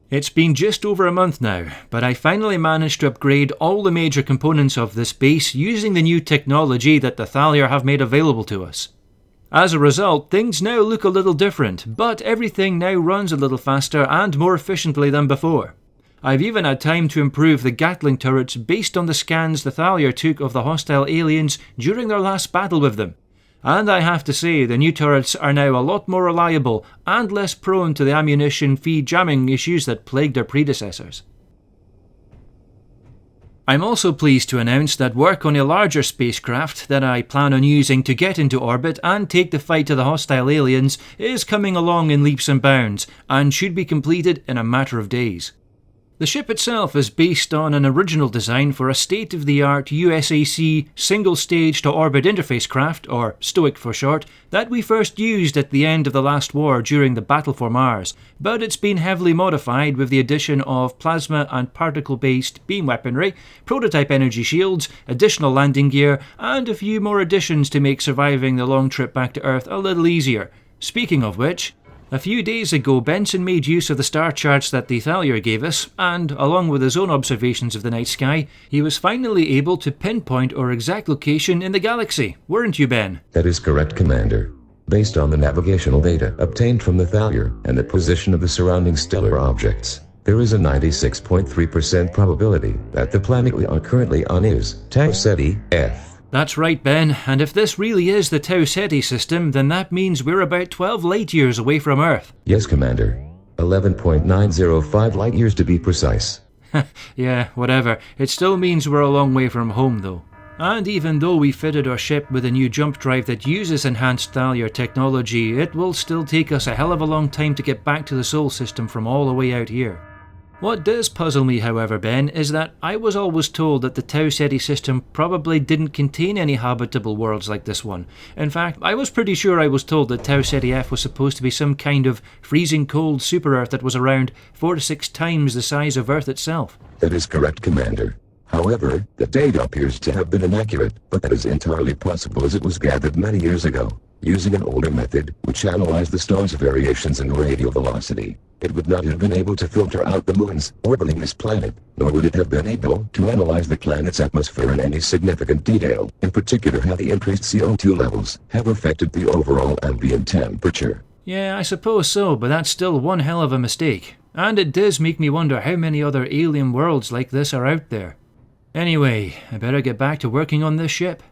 It's been just over a month now, but I finally managed to upgrade all the major components of this base using the new technology that the Thalia have made available to us. As a result, things now look a little different, but everything now runs a little faster and more efficiently than before. I've even had time to improve the Gatling turrets based on the scans the Thalia took of the hostile aliens during their last battle with them. And I have to say, the new turrets are now a lot more reliable and less prone to the ammunition feed jamming issues that plagued their predecessors. I'm also pleased to announce that work on a larger spacecraft that I plan on using to get into orbit and take the fight to the hostile aliens is coming along in leaps and bounds, and should be completed in a matter of days. The ship itself is based on an original design for a state-of-the-art USAC single-stage-to-orbit interface craft, or STOIC for short, that we first used at the end of the last war during the Battle for Mars, but it's been heavily modified with the addition of plasma and particle-based beam weaponry, prototype energy shields, additional landing gear, and a few more additions to make surviving the long trip back to Earth a little easier. Speaking of which, a few days ago, Benson made use of the star charts that the Thalia gave us, and, along with his own observations of the night sky, he was finally able to pinpoint our exact location in the galaxy. Weren't you, Ben? That is correct, Commander. Based on the navigational data obtained from the Thalia and the position of the surrounding stellar objects, there is a 96.3% probability that the planet we are currently on is Tau Ceti F. That's right, Ben, and if this really is the Tau Ceti system, then that means we're about 12 light years away from Earth. Yes, Commander. 11.905 light years to be precise. Yeah, whatever. It still means we're a long way from home, though. And even though we fitted our ship with a new jump drive that uses enhanced Thalia technology, it will still take us a hell of a long time to get back to the Sol system from all the way out here. What does puzzle me, however, Ben, is that I was always told that the Tau Ceti system probably didn't contain any habitable worlds like this one. In fact, I was pretty sure I was told that Tau Ceti F was supposed to be some kind of freezing cold super-Earth that was around 4 to 6 times the size of Earth itself. That is correct, Commander. However, the data appears to have been inaccurate, but that is entirely possible as it was gathered many years ago, using an older method which analyzed the star's variations in radial velocity. It would not have been able to filter out the moons orbiting this planet, nor would it have been able to analyze the planet's atmosphere in any significant detail, in particular how the increased CO2 levels have affected the overall ambient temperature. Yeah, I suppose so, but that's still one hell of a mistake. And it does make me wonder how many other alien worlds like this are out there. Anyway, I better get back to working on this ship.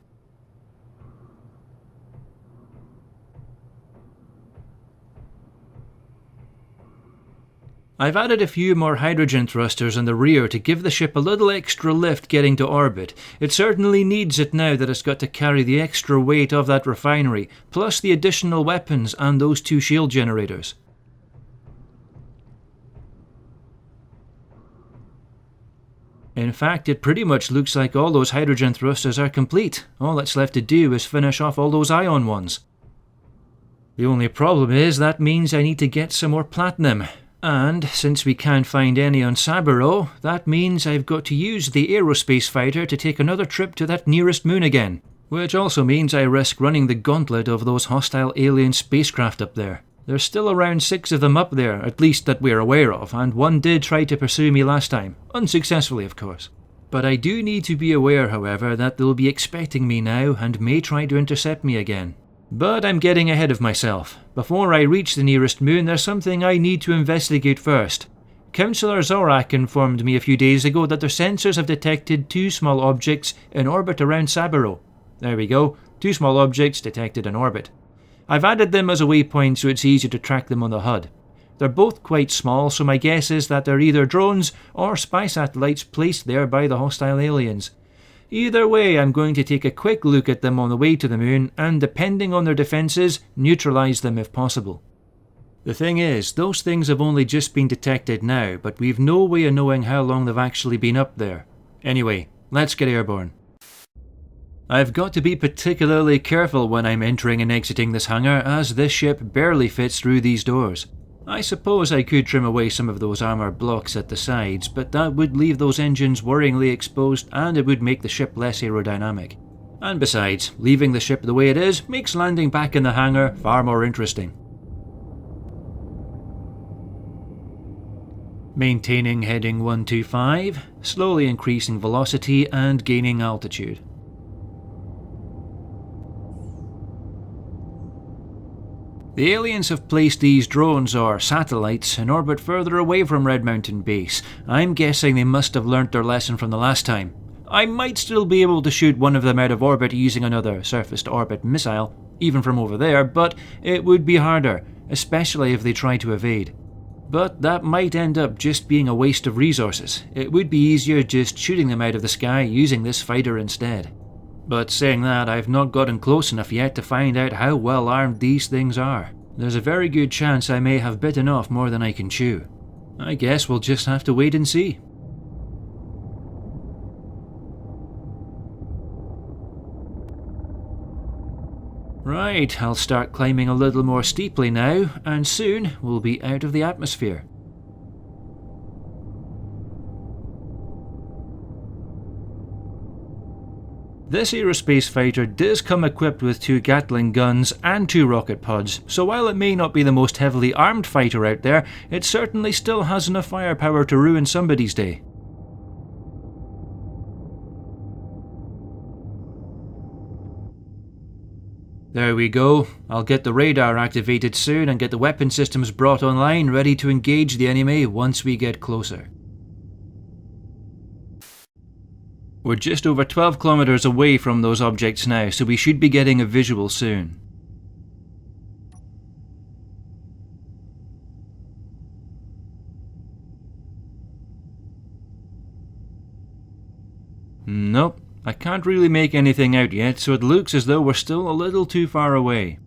I've added a few more hydrogen thrusters in the rear to give the ship a little extra lift getting to orbit. It certainly needs it now that it's got to carry the extra weight of that refinery, plus the additional weapons and those 2 shield generators. In fact, it pretty much looks like all those hydrogen thrusters are complete. All that's left to do is finish off all those ion ones. The only problem is that means I need to get some more platinum. And, since we can't find any on Sabiro, that means I've got to use the Aerospace Fighter to take another trip to that nearest moon again. Which also means I risk running the gauntlet of those hostile alien spacecraft up there. There's still around 6 of them up there, at least that we're aware of, and one did try to pursue me last time. Unsuccessfully, of course. But I do need to be aware, however, that they'll be expecting me now and may try to intercept me again. But I'm getting ahead of myself. Before I reach the nearest moon, there's something I need to investigate first. Councillor Zorak informed me a few days ago that their sensors have detected 2 small objects in orbit around Sabiro. There we go, 2 small objects detected in orbit. I've added them as a waypoint so it's easier to track them on the HUD. They're both quite small, so my guess is that they're either drones or spy satellites placed there by the hostile aliens. Either way, I'm going to take a quick look at them on the way to the moon and, depending on their defences, neutralise them if possible. The thing is, those things have only just been detected now, but we've no way of knowing how long they've actually been up there. Anyway, let's get airborne. I've got to be particularly careful when I'm entering and exiting this hangar, as this ship barely fits through these doors. I suppose I could trim away some of those armour blocks at the sides, but that would leave those engines worryingly exposed and it would make the ship less aerodynamic. And besides, leaving the ship the way it is makes landing back in the hangar far more interesting. Maintaining heading 125, slowly increasing velocity and gaining altitude. The aliens have placed these drones, or satellites, in orbit further away from Red Mountain Base. I'm guessing they must have learnt their lesson from the last time. I might still be able to shoot one of them out of orbit using another surface-to-orbit missile, even from over there, but it would be harder, especially if they try to evade. But that might end up just being a waste of resources. It would be easier just shooting them out of the sky using this fighter instead. But saying that, I've not gotten close enough yet to find out how well armed these things are. There's a very good chance I may have bitten off more than I can chew. I guess we'll just have to wait and see. Right, I'll start climbing a little more steeply now, and soon we'll be out of the atmosphere. This Aerospace Fighter does come equipped with 2 Gatling guns and 2 rocket pods, so while it may not be the most heavily armed fighter out there, it certainly still has enough firepower to ruin somebody's day. There we go. I'll get the radar activated soon and get the weapon systems brought online, ready to engage the enemy once we get closer. We're just over 12 kilometers away from those objects now, so we should be getting a visual soon. Nope, I can't really make anything out yet, so it looks as though we're still a little too far away.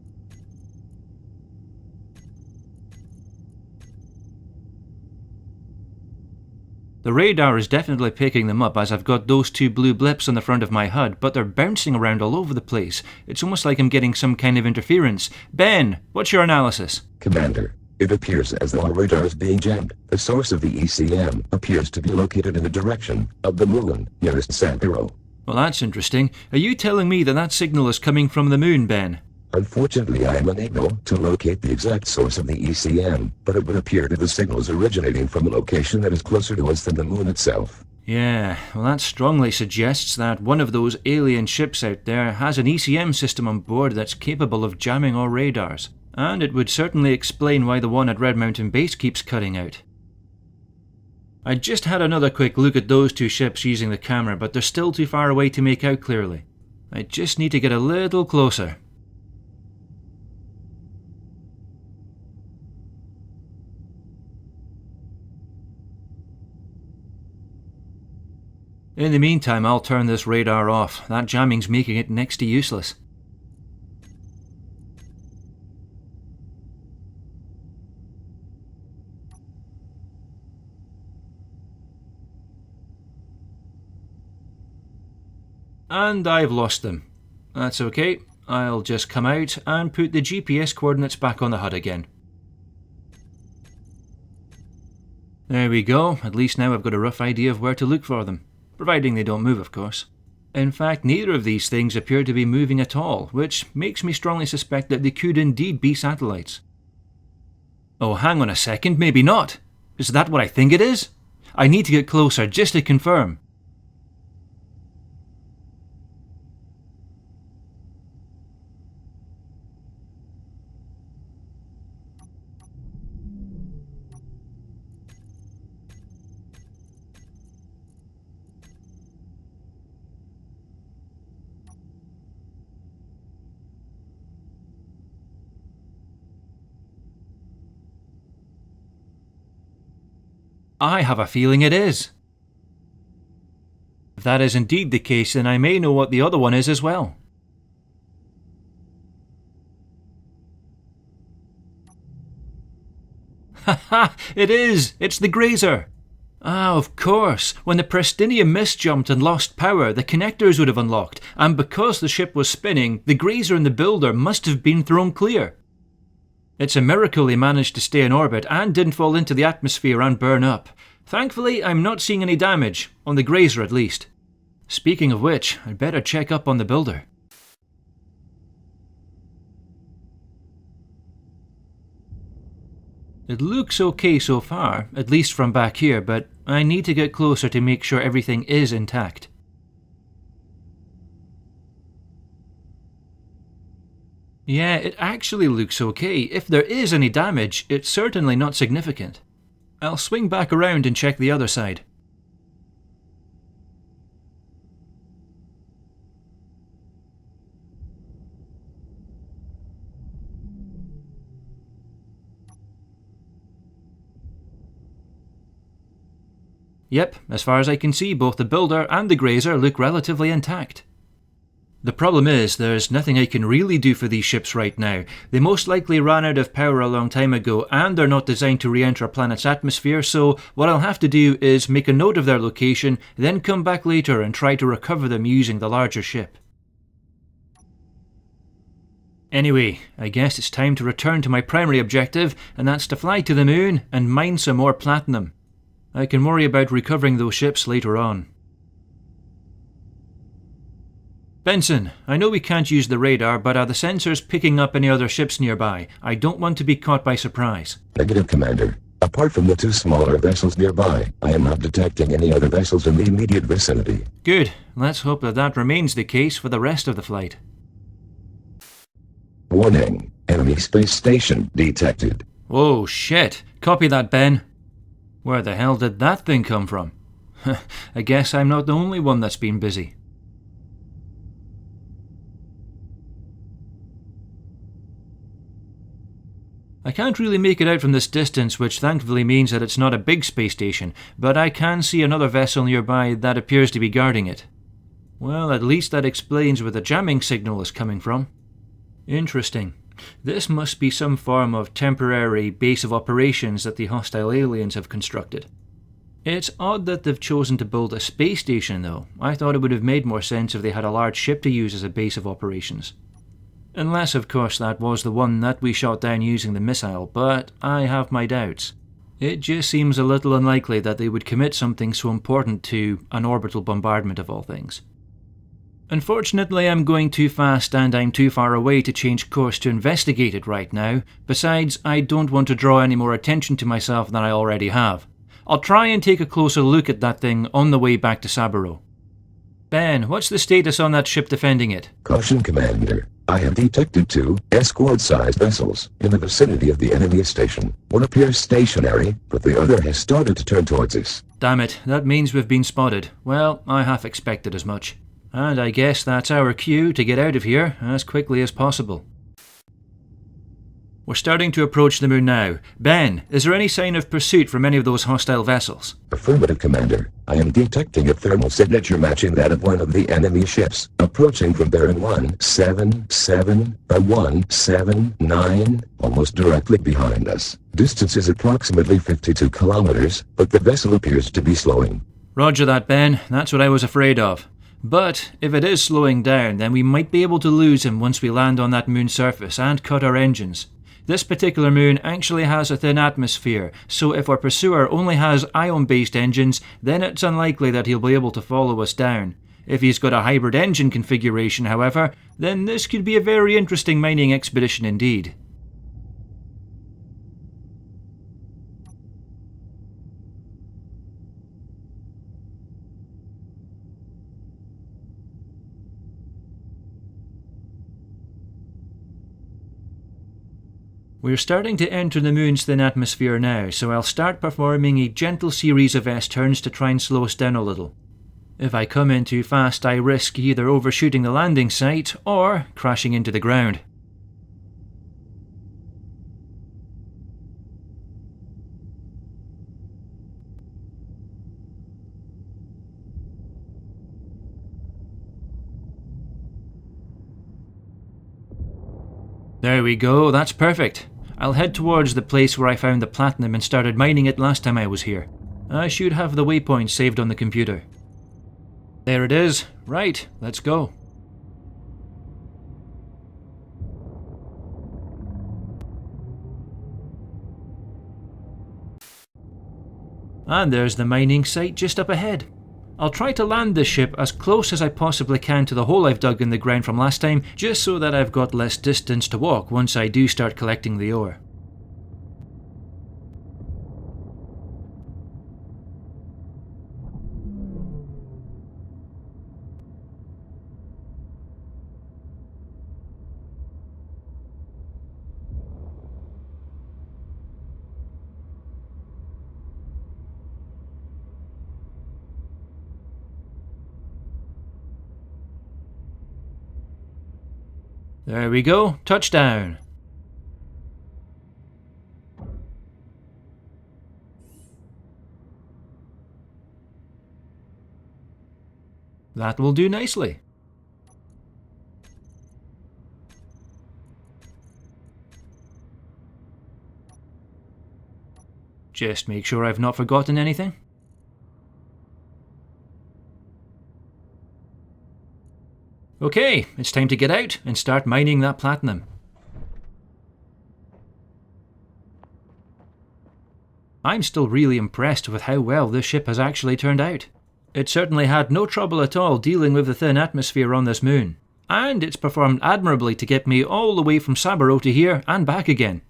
The radar is definitely picking them up as I've got those 2 blue blips on the front of my HUD, but they're bouncing around all over the place. It's almost like I'm getting some kind of interference. Ben, what's your analysis? Commander, it appears as though our radar is being jammed. The source of the ECM appears to be located in the direction of the moon nearest Sabiro. Well, that's interesting. Are you telling me that that signal is coming from the moon, Ben? Unfortunately, I am unable to locate the exact source of the ECM, but it would appear that the signal is originating from a location that is closer to us than the moon itself. Yeah, well that strongly suggests that one of those alien ships out there has an ECM system on board that's capable of jamming our radars. And it would certainly explain why the one at Red Mountain Base keeps cutting out. I just had another quick look at those 2 ships using the camera, but they're still too far away to make out clearly. I just need to get a little closer. In the meantime, I'll turn this radar off. That jamming's making it next to useless. And I've lost them. That's okay. I'll just come out and put the GPS coordinates back on the HUD again. There we go. At least now I've got a rough idea of where to look for them. Providing they don't move, of course. In fact, neither of these things appear to be moving at all, which makes me strongly suspect that they could indeed be satellites. Oh, hang on a second, maybe not. Is that what I think it is? I need to get closer just to confirm. I have a feeling it is. If that is indeed the case, then I may know what the other one is as well. Haha, it is! It's the Grazer! Ah, of course. When the Prestinium misjumped and lost power, the connectors would have unlocked, and because the ship was spinning, the Grazer and the builder must have been thrown clear. It's a miracle he managed to stay in orbit and didn't fall into the atmosphere and burn up. Thankfully, I'm not seeing any damage, on the Grazer at least. Speaking of which, I'd better check up on the builder. It looks okay so far, at least from back here, but I need to get closer to make sure everything is intact. Yeah, it actually looks okay. If there is any damage, it's certainly not significant. I'll swing back around and check the other side. Yep, as far as I can see, both the builder and the grazer look relatively intact. The problem is, there's nothing I can really do for these ships right now. They most likely ran out of power a long time ago, and they're not designed to re-enter a planet's atmosphere, so what I'll have to do is make a note of their location, then come back later and try to recover them using the larger ship. Anyway, I guess it's time to return to my primary objective, and that's to fly to the moon and mine some more platinum. I can worry about recovering those ships later on. Benson, I know we can't use the radar, but are the sensors picking up any other ships nearby? I don't want to be caught by surprise. Negative, Commander. Apart from the two smaller vessels nearby, I am not detecting any other vessels in the immediate vicinity. Good. Let's hope that remains the case for the rest of the flight. Warning. Enemy space station detected. Oh shit. Copy that, Ben. Where the hell did that thing come from? I guess I'm not the only one that's been busy. I can't really make it out from this distance, which thankfully means that it's not a big space station, but I can see another vessel nearby that appears to be guarding it. Well, at least that explains where the jamming signal is coming from. Interesting. This must be some form of temporary base of operations that the hostile aliens have constructed. It's odd that they've chosen to build a space station though. I thought it would have made more sense if they had a large ship to use as a base of operations. Unless, of course, that was the one that we shot down using the missile, but I have my doubts. It just seems a little unlikely that they would commit something so important to an orbital bombardment of all things. Unfortunately, I'm going too fast and I'm too far away to change course to investigate it right now. Besides, I don't want to draw any more attention to myself than I already have. I'll try and take a closer look at that thing on the way back to Sabiro. Ben, what's the status on that ship defending it? Caution, Commander. I have detected two escort-sized vessels in the vicinity of the enemy station. One appears stationary, but the other has started to turn towards us. Damn it, that means we've been spotted. Well, I half expected as much. And I guess that's our cue to get out of here as quickly as possible. We're starting to approach the moon now. Ben, is there any sign of pursuit from any of those hostile vessels? Affirmative, Commander. I am detecting a thermal signature matching that of one of the enemy ships, approaching from bearing 177 by 179, almost directly behind us. Distance is approximately 52 kilometers, but the vessel appears to be slowing. Roger that, Ben. That's what I was afraid of. But if it is slowing down, then we might be able to lose him once we land on that moon surface and cut our engines. This particular moon actually has a thin atmosphere, so if our pursuer only has ion-based engines, then it's unlikely that he'll be able to follow us down. If he's got a hybrid engine configuration, however, then this could be a very interesting mining expedition indeed. We're starting to enter the moon's thin atmosphere now, so I'll start performing a gentle series of S-turns to try and slow us down a little. If I come in too fast, I risk either overshooting the landing site or crashing into the ground. There we go, that's perfect. I'll head towards the place where I found the platinum and started mining it last time I was here. I should have the waypoint saved on the computer. There it is. Right, let's go. And there's the mining site just up ahead. I'll try to land this ship as close as I possibly can to the hole I've dug in the ground from last time, just so that I've got less distance to walk once I do start collecting the ore. There we go, touchdown. That will do nicely. Just make sure I've not forgotten anything. Okay, it's time to get out and start mining that platinum. I'm still really impressed with how well this ship has actually turned out. It certainly had no trouble at all dealing with the thin atmosphere on this moon, and it's performed admirably to get me all the way from Sabiro to here and back again.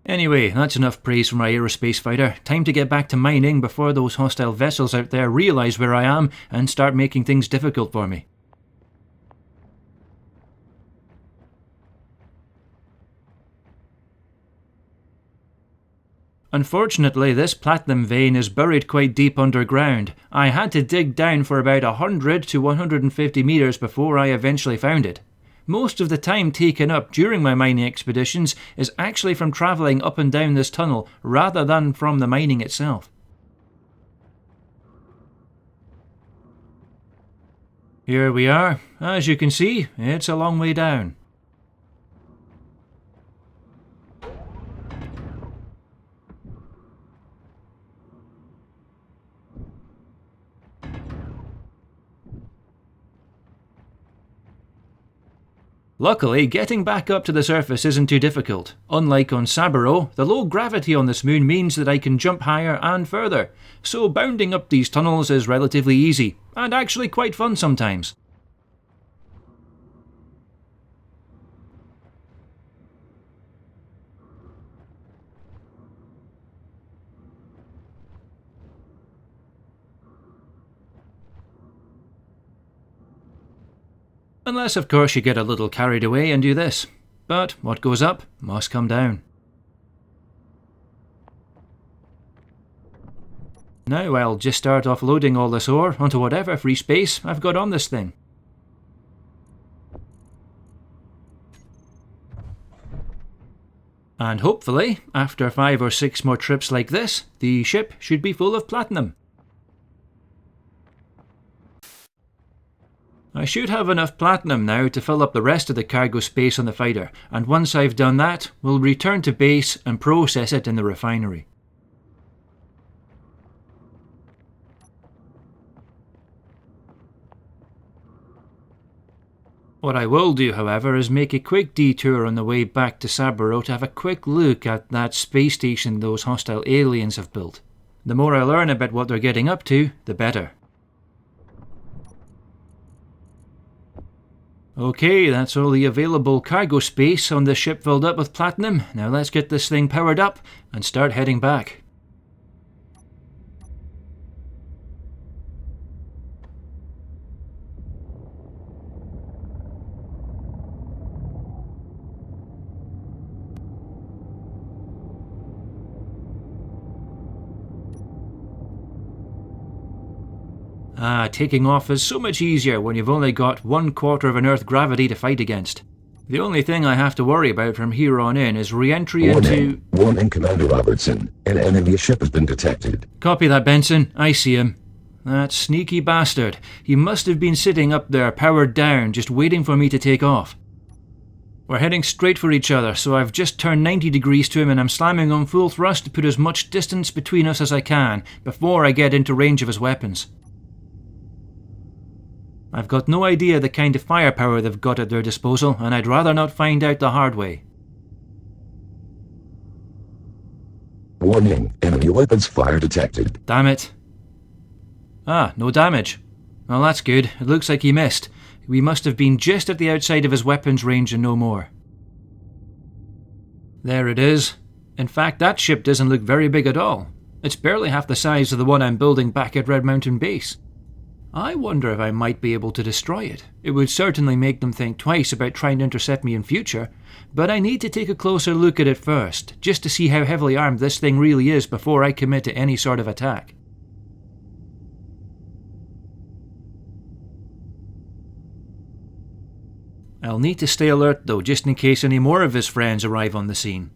Anyway, that's enough praise for my Aerospace Fighter. Time to get back to mining before those hostile vessels out there realise where I am and start making things difficult for me. Unfortunately, this platinum vein is buried quite deep underground. I had to dig down for about 100 to 150 metres before I eventually found it. Most of the time taken up during my mining expeditions is actually from travelling up and down this tunnel rather than from the mining itself. Here we are. As you can see, it's a long way down. Luckily, getting back up to the surface isn't too difficult. Unlike on Sabiro, the low gravity on this moon means that I can jump higher and further, so bounding up these tunnels is relatively easy, and actually quite fun sometimes. Unless, of course, you get a little carried away and do this. But what goes up must come down. Now I'll just start offloading all this ore onto whatever free space I've got on this thing. And hopefully, after 5 or 6 more trips like this, the ship should be full of platinum. I should have enough platinum now to fill up the rest of the cargo space on the fighter, and once I've done that, we'll return to base and process it in the refinery. What I will do, however, is make a quick detour on the way back to Sabiro to have a quick look at that space station those hostile aliens have built. The more I learn about what they're getting up to, the better. Okay, that's all the available cargo space on the ship filled up with platinum. Now let's get this thing powered up and start heading back. Taking off is so much easier when you've only got 1/4 of an Earth gravity to fight against. The only thing I have to worry about from here on in is re-entry into... Warning, Commander Robertson. An enemy ship has been detected. Copy that, Benson. I see him. That sneaky bastard. He must have been sitting up there, powered down, just waiting for me to take off. We're heading straight for each other, so I've just turned 90 degrees to him and I'm slamming on full thrust to put as much distance between us as I can before I get into range of his weapons. I've got no idea the kind of firepower they've got at their disposal, and I'd rather not find out the hard way. Warning, enemy weapons fire detected. Damn it. No damage. Well, that's good. It looks like he missed. We must have been just at the outside of his weapons range and no more. There it is. In fact, that ship doesn't look very big at all. It's barely half the size of the one I'm building back at Red Mountain Base. I wonder if I might be able to destroy it. It would certainly make them think twice about trying to intercept me in future, but I need to take a closer look at it first, just to see how heavily armed this thing really is before I commit to any sort of attack. I'll need to stay alert though, just in case any more of his friends arrive on the scene.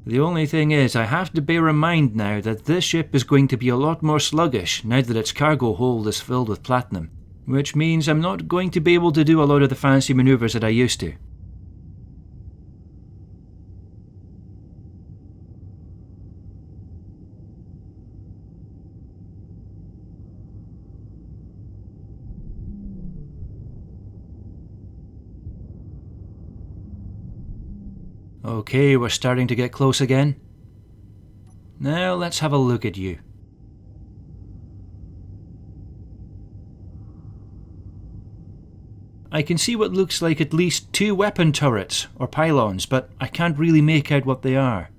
The only thing is, I have to bear in mind now that this ship is going to be a lot more sluggish now that its cargo hold is filled with platinum, which means I'm not going to be able to do a lot of the fancy maneuvers that I used to. Okay, we're starting to get close again. Now let's have a look at you. I can see what looks like at least 2 weapon turrets, or pylons, but I can't really make out what they are.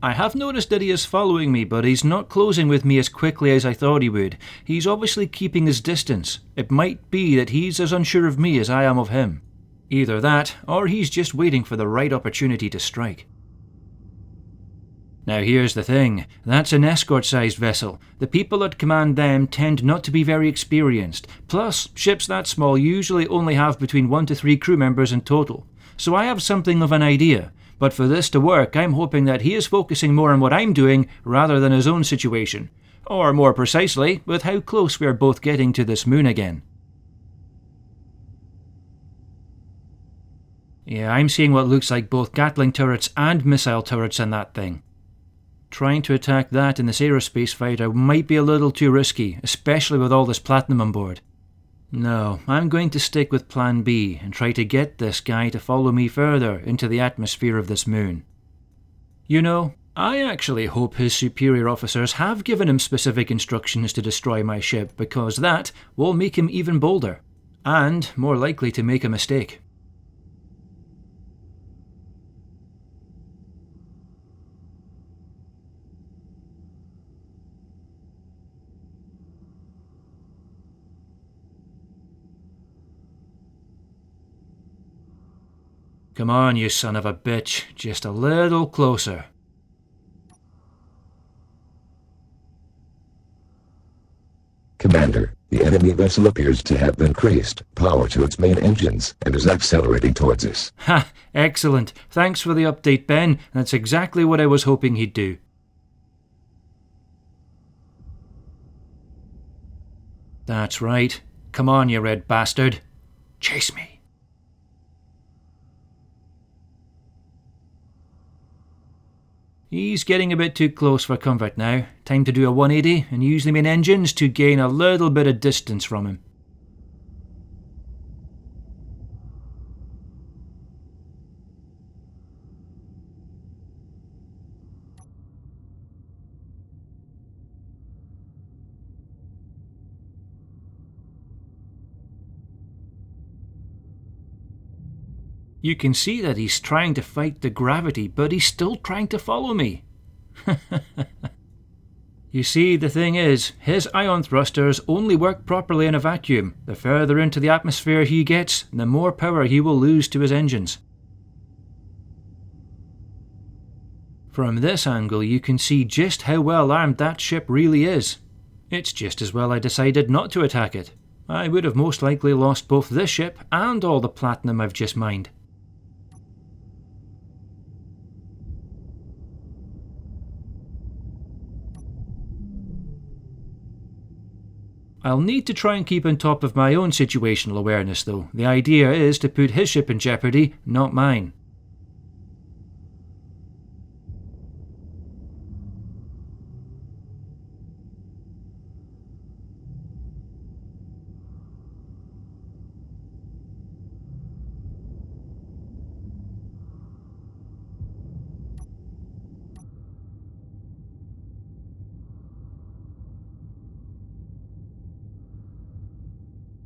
I have noticed that he is following me, but he's not closing with me as quickly as I thought he would. He's obviously keeping his distance. It might be that he's as unsure of me as I am of him. Either that, or he's just waiting for the right opportunity to strike. Now here's the thing, that's an escort-sized vessel. The people that command them tend not to be very experienced. Plus, ships that small usually only have between 1 to 3 crew members in total. So I have something of an idea. But for this to work, I'm hoping that he is focusing more on what I'm doing rather than his own situation. Or more precisely, with how close we are both getting to this moon again. Yeah, I'm seeing what looks like both Gatling turrets and missile turrets in that thing. Trying to attack that in this Aerospace Fighter might be a little too risky, especially with all this platinum on board. No, I'm going to stick with plan B and try to get this guy to follow me further into the atmosphere of this moon. You know, I actually hope his superior officers have given him specific instructions to destroy my ship, because that will make him even bolder, and more likely to make a mistake. Come on, you son of a bitch, just a little closer. Commander, the enemy vessel appears to have increased power to its main engines and is accelerating towards us. Ha! Excellent. Thanks for the update, Ben. That's exactly what I was hoping he'd do. That's right. Come on, you red bastard. Chase me. He's getting a bit too close for comfort now. Time to do a 180 and use the main engines to gain a little bit of distance from him. You can see that he's trying to fight the gravity, but he's still trying to follow me. You see, the thing is, his ion thrusters only work properly in a vacuum. The further into the atmosphere he gets, the more power he will lose to his engines. From this angle, you can see just how well armed that ship really is. It's just as well I decided not to attack it. I would have most likely lost both this ship and all the platinum I've just mined. I'll need to try and keep on top of my own situational awareness though. The idea is to put his ship in jeopardy, not mine.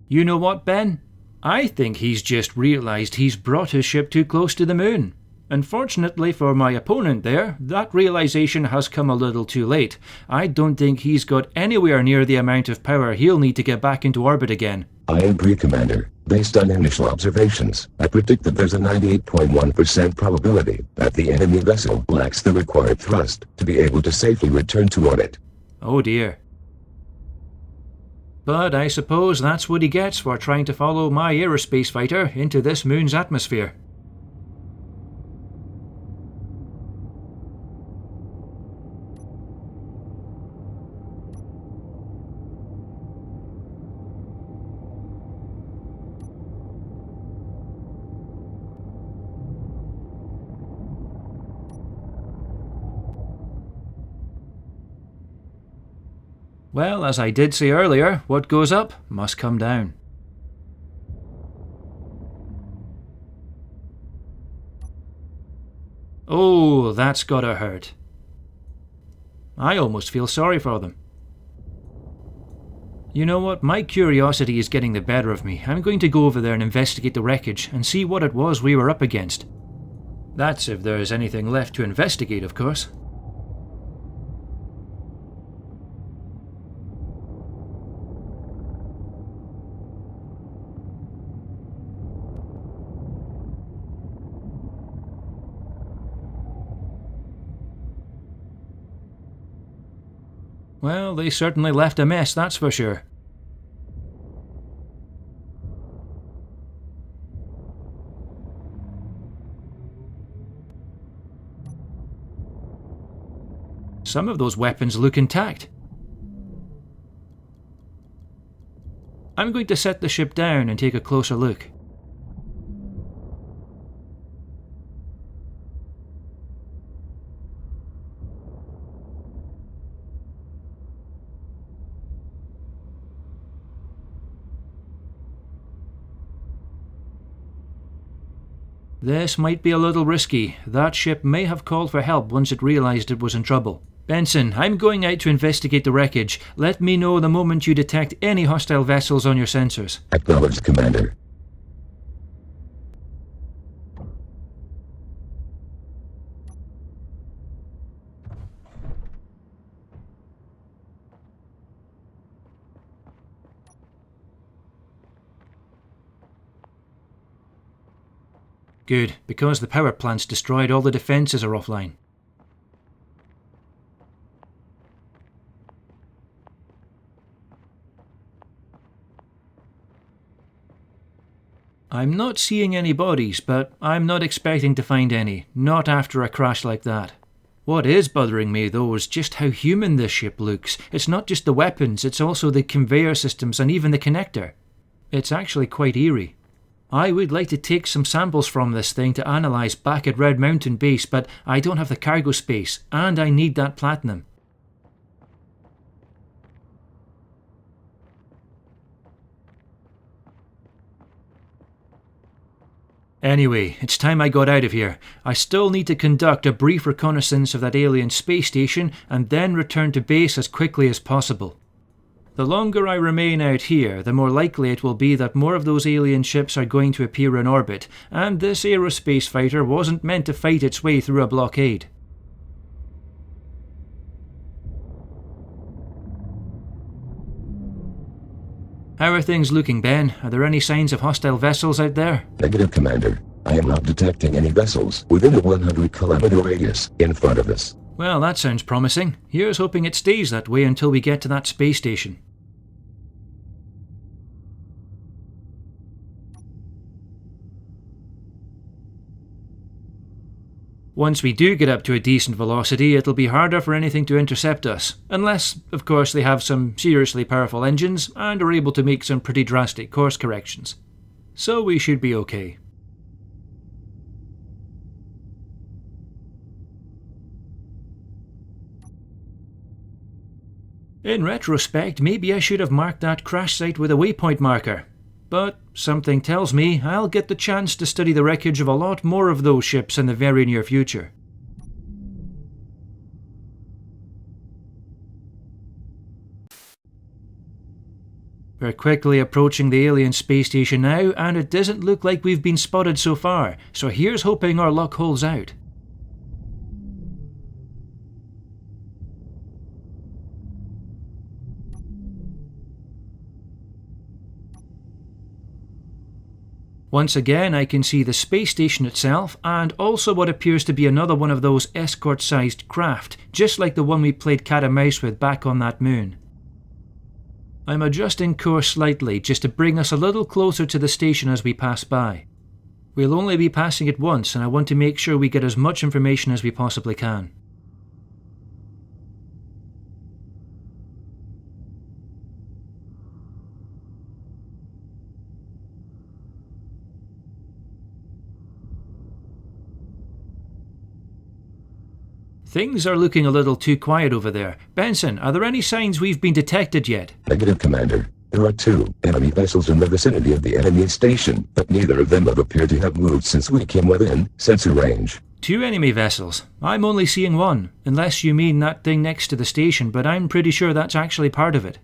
You know what, Ben? I think he's just realised he's brought his ship too close to the moon. Unfortunately for my opponent there, that realization has come a little too late. I don't think he's got anywhere near the amount of power he'll need to get back into orbit again. I agree, Commander. Based on initial observations, I predict that there's a 98.1% probability that the enemy vessel lacks the required thrust to be able to safely return to orbit. Oh dear. But I suppose that's what he gets for trying to follow my aerospace fighter into this moon's atmosphere. Well, as I did say earlier, what goes up must come down. Oh, that's gotta hurt. I almost feel sorry for them. You know what, my curiosity is getting the better of me. I'm going to go over there and investigate the wreckage and see what it was we were up against. That's if there's anything left to investigate, of course. Well, they certainly left a mess, that's for sure. Some of those weapons look intact. I'm going to set the ship down and take a closer look. This might be a little risky. That ship may have called for help once it realized it was in trouble. Benson, I'm going out to investigate the wreckage. Let me know the moment you detect any hostile vessels on your sensors. Acknowledged, Commander. Good, because the power plant's destroyed, all the defences are offline. I'm not seeing any bodies, but I'm not expecting to find any, not after a crash like that. What is bothering me though is just how human this ship looks. It's not just the weapons, it's also the conveyor systems and even the connector. It's actually quite eerie. I would like to take some samples from this thing to analyse back at Red Mountain Base, but I don't have the cargo space, and I need that platinum. Anyway, it's time I got out of here. I still need to conduct a brief reconnaissance of that alien space station and then return to base as quickly as possible. The longer I remain out here, the more likely it will be that more of those alien ships are going to appear in orbit, and this aerospace fighter wasn't meant to fight its way through a blockade. How are things looking, Ben? Are there any signs of hostile vessels out there? Negative, Commander. I am not detecting any vessels within a 100-kilometer radius in front of us. Well, that sounds promising. Here's hoping it stays that way until we get to that space station. Once we do get up to a decent velocity, it'll be harder for anything to intercept us, unless, of course, they have some seriously powerful engines and are able to make some pretty drastic course corrections. So we should be okay. In retrospect, maybe I should have marked that crash site with a waypoint marker. But something tells me I'll get the chance to study the wreckage of a lot more of those ships in the very near future. We're quickly approaching the alien space station now, and it doesn't look like we've been spotted so far, so here's hoping our luck holds out. Once again, I can see the space station itself, and also what appears to be another one of those escort-sized craft, just like the one we played cat and mouse with back on that moon. I'm adjusting course slightly, just to bring us a little closer to the station as we pass by. We'll only be passing it once, and I want to make sure we get as much information as we possibly can. Things are looking a little too quiet over there. Benson, are there any signs we've been detected yet? Negative, Commander. There are 2 enemy vessels in the vicinity of the enemy station, but neither of them have appeared to have moved since we came within sensor range. 2 enemy vessels? I'm only seeing 1, unless you mean that thing next to the station, but I'm pretty sure that's actually part of it.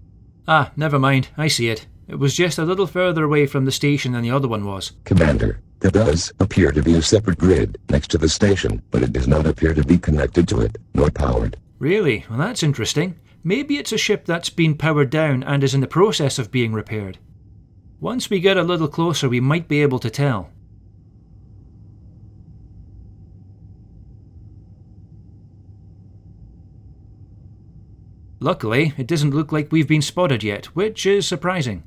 Ah, never mind, I see it. It was just a little further away from the station than the other one was. Commander, there does appear to be a separate grid next to the station, but it does not appear to be connected to it, nor powered. Really? Well, that's interesting. Maybe it's a ship that's been powered down and is in the process of being repaired. Once we get a little closer, we might be able to tell. Luckily, it doesn't look like we've been spotted yet, which is surprising.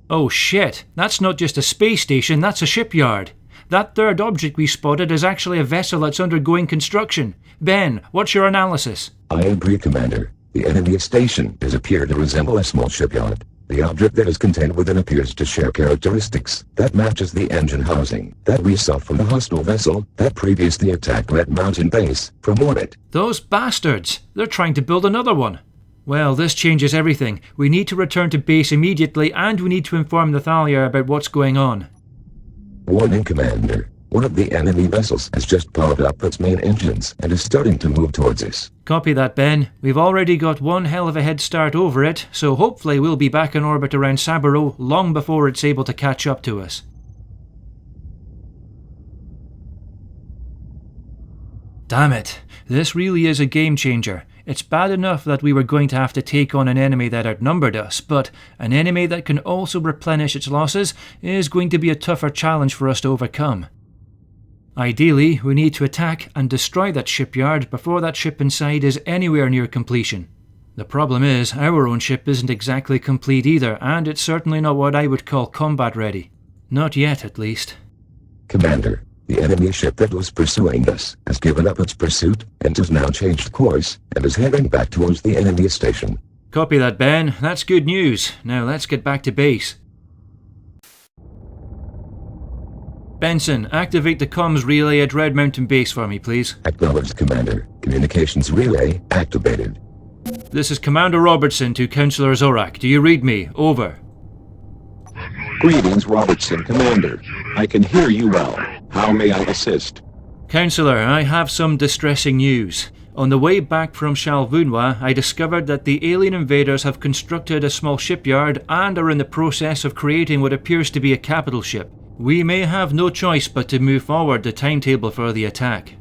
Oh shit, that's not just a space station, that's a shipyard. That third object we spotted is actually a vessel that's undergoing construction. Ben, what's your analysis? I agree, Commander. The enemy station does appear to resemble a small shipyard. The object that is contained within appears to share characteristics that matches the engine housing that we saw from the hostile vessel that previously attacked Red Mountain Base from orbit. Those bastards! They're trying to build another one. Well, this changes everything. We need to return to base immediately, and we need to inform the Thalia about what's going on. Warning, Commander. One of the enemy vessels has just powered up its main engines and is starting to move towards us. Copy that, Ben. We've already got one hell of a head start over it, so hopefully we'll be back in orbit around Sabiro long before it's able to catch up to us. Damn it. This really is a game changer. It's bad enough that we were going to have to take on an enemy that outnumbered us, but an enemy that can also replenish its losses is going to be a tougher challenge for us to overcome. Ideally, we need to attack and destroy that shipyard before that ship inside is anywhere near completion. The problem is, our own ship isn't exactly complete either, and it's certainly not what I would call combat ready. Not yet, at least. Commander, the enemy ship that was pursuing us has given up its pursuit and has now changed course and is heading back towards the enemy station. Copy that, Ben. That's good news. Now let's get back to base. Benson, activate the comms relay at Red Mountain Base for me, please. Acknowledged, Commander. Communications relay activated. This is Commander Robertson to Councillor Zorak. Do you read me? Over. Greetings, Robertson, Commander. I can hear you well. How may I assist? Councillor, I have some distressing news. On the way back from Shal'Vuun'Wah, I discovered that the alien invaders have constructed a small shipyard and are in the process of creating what appears to be a capital ship. We may have no choice but to move forward the timetable for the attack.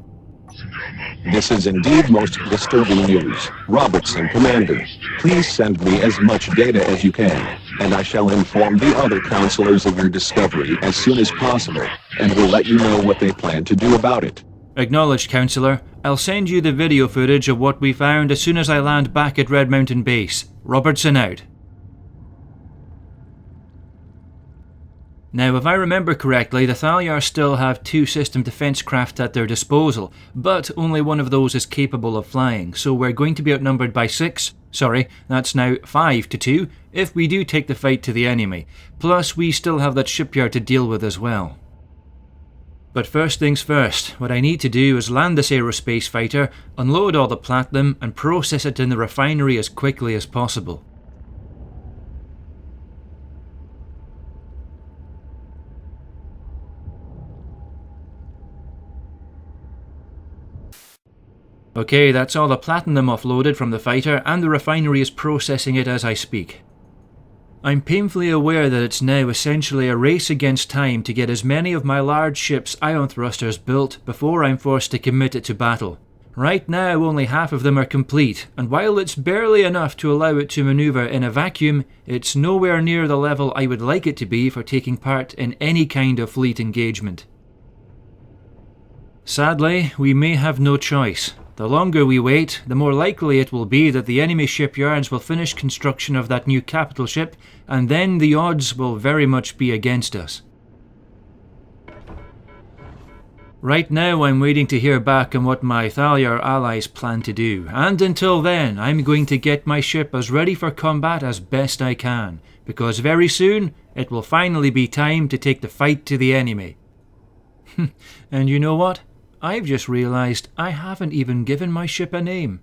This is indeed most disturbing news. Robertson, Commander, please send me as much data as you can, and I shall inform the other counselors of your discovery as soon as possible, and will let you know what they plan to do about it. Acknowledged, Councillor. I'll send you the video footage of what we found as soon as I land back at Red Mountain Base. Robertson out. Now, if I remember correctly, the Thalyar still have 2 system defense craft at their disposal, but only one of those is capable of flying, so we're going to be outnumbered by 5 to 2, if we do take the fight to the enemy. Plus, we still have that shipyard to deal with as well. But first things first, what I need to do is land this Aerospace Fighter, unload all the platinum, and process it in the refinery as quickly as possible. Okay, that's all the platinum offloaded from the fighter, and the refinery is processing it as I speak. I'm painfully aware that it's now essentially a race against time to get as many of my large ship's ion thrusters built before I'm forced to commit it to battle. Right now only half of them are complete, and while it's barely enough to allow it to manoeuvre in a vacuum, it's nowhere near the level I would like it to be for taking part in any kind of fleet engagement. Sadly, we may have no choice. The longer we wait, the more likely it will be that the enemy shipyards will finish construction of that new capital ship, and then the odds will very much be against us. Right now I'm waiting to hear back on what my Thalyar allies plan to do, and until then I'm going to get my ship as ready for combat as best I can, because very soon it will finally be time to take the fight to the enemy. And you know what? I've just realised I haven't even given my ship a name.